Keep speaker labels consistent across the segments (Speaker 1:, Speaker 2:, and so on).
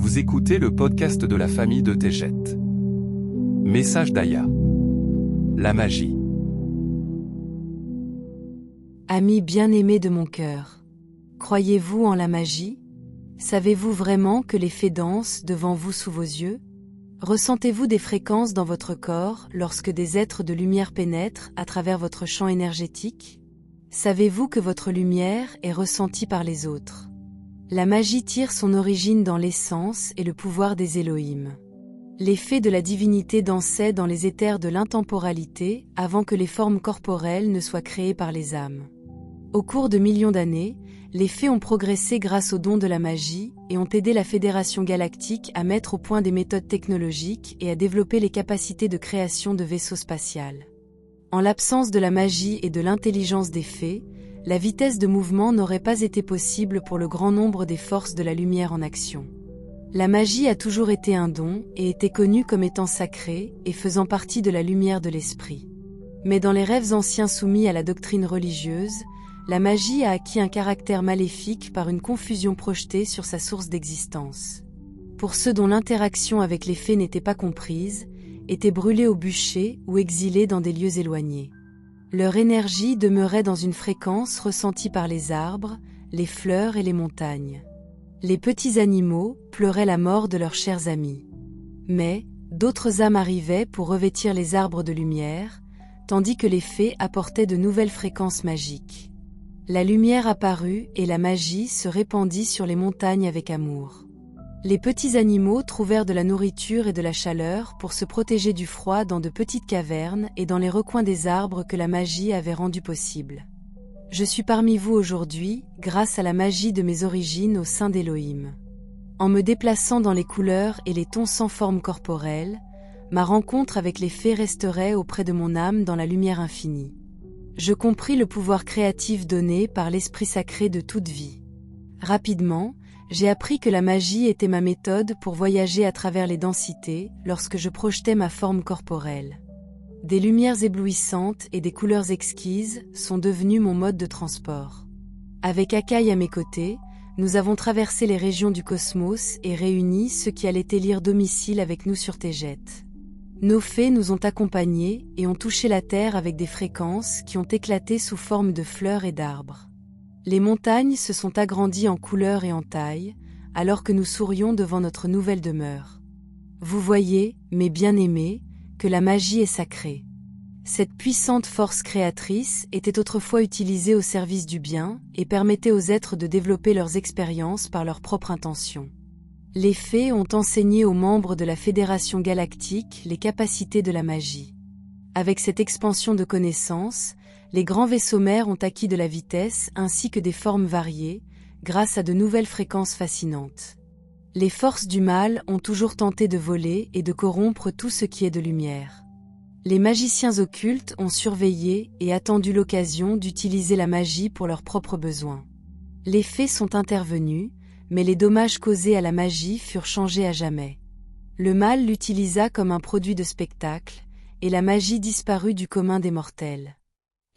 Speaker 1: Vous écoutez le podcast de la famille de Tejet. Message d'Aya. La magie.
Speaker 2: Amis bien-aimés de mon cœur, croyez-vous en la magie? Savez-vous vraiment que les fées dansent devant vous sous vos yeux? Ressentez-vous des fréquences dans votre corps lorsque des êtres de lumière pénètrent à travers votre champ énergétique? Savez-vous que votre lumière est ressentie par les autres? La magie tire son origine dans l'essence et le pouvoir des Elohim. Les fées de la divinité dansaient dans les éthers de l'intemporalité avant que les formes corporelles ne soient créées par les âmes. Au cours de millions d'années, les fées ont progressé grâce au don de la magie et ont aidé la Fédération galactique à mettre au point des méthodes technologiques et à développer les capacités de création de vaisseaux spatials. En l'absence de la magie et de l'intelligence des fées, la vitesse de mouvement n'aurait pas été possible pour le grand nombre des forces de la lumière en action. La magie a toujours été un don et était connue comme étant sacrée et faisant partie de la lumière de l'esprit. Mais dans les rêves anciens soumis à la doctrine religieuse, la magie a acquis un caractère maléfique par une confusion projetée sur sa source d'existence. Pour ceux dont l'interaction avec les fées n'était pas comprise, étaient brûlés au bûcher ou exilés dans des lieux éloignés. Leur énergie demeurait dans une fréquence ressentie par les arbres, les fleurs et les montagnes. Les petits animaux pleuraient la mort de leurs chers amis. Mais, d'autres âmes arrivaient pour revêtir les arbres de lumière, tandis que les fées apportaient de nouvelles fréquences magiques. La lumière apparut et la magie se répandit sur les montagnes avec amour. Les petits animaux trouvèrent de la nourriture et de la chaleur pour se protéger du froid dans de petites cavernes et dans les recoins des arbres que la magie avait rendus possibles. Je suis parmi vous aujourd'hui, grâce à la magie de mes origines au sein d'Elohim. En me déplaçant dans les couleurs et les tons sans forme corporelle, ma rencontre avec les fées resterait auprès de mon âme dans la lumière infinie. Je compris le pouvoir créatif donné par l'esprit sacré de toute vie. Rapidement, j'ai appris que la magie était ma méthode pour voyager à travers les densités lorsque je projetais ma forme corporelle. Des lumières éblouissantes et des couleurs exquises sont devenues mon mode de transport. Avec Akai à mes côtés, nous avons traversé les régions du cosmos et réuni ceux qui allaient élire domicile avec nous sur Tejet. Nos fées nous ont accompagnés et ont touché la terre avec des fréquences qui ont éclaté sous forme de fleurs et d'arbres. Les montagnes se sont agrandies en couleur et en taille, alors que nous sourions devant notre nouvelle demeure. Vous voyez, mes bien-aimés, que la magie est sacrée. Cette puissante force créatrice était autrefois utilisée au service du bien et permettait aux êtres de développer leurs expériences par leur propre intention. Les fées ont enseigné aux membres de la Fédération galactique les capacités de la magie. Avec cette expansion de connaissances, les grands vaisseaux mères ont acquis de la vitesse ainsi que des formes variées, grâce à de nouvelles fréquences fascinantes. Les forces du mal ont toujours tenté de voler et de corrompre tout ce qui est de lumière. Les magiciens occultes ont surveillé et attendu l'occasion d'utiliser la magie pour leurs propres besoins. Les fées sont intervenues, mais les dommages causés à la magie furent changés à jamais. Le mal l'utilisa comme un produit de spectacle, et la magie disparut du commun des mortels.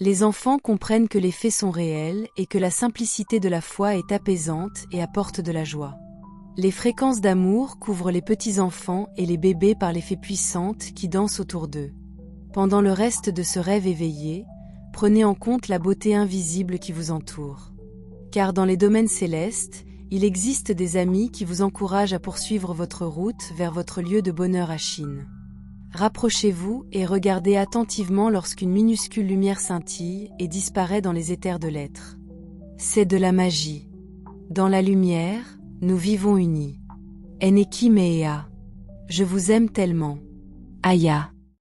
Speaker 2: Les enfants comprennent que les fées sont réelles et que la simplicité de la foi est apaisante et apporte de la joie. Les fréquences d'amour couvrent les petits-enfants et les bébés par les fées puissantes qui dansent autour d'eux. Pendant le reste de ce rêve éveillé, prenez en compte la beauté invisible qui vous entoure. Car dans les domaines célestes, il existe des amis qui vous encouragent à poursuivre votre route vers votre lieu de bonheur à Chine. Rapprochez-vous et regardez attentivement lorsqu'une minuscule lumière scintille et disparaît dans les éthers de l'être. C'est de la magie. Dans la lumière, nous vivons unis. Eneki Mea. Je vous aime tellement. Aya.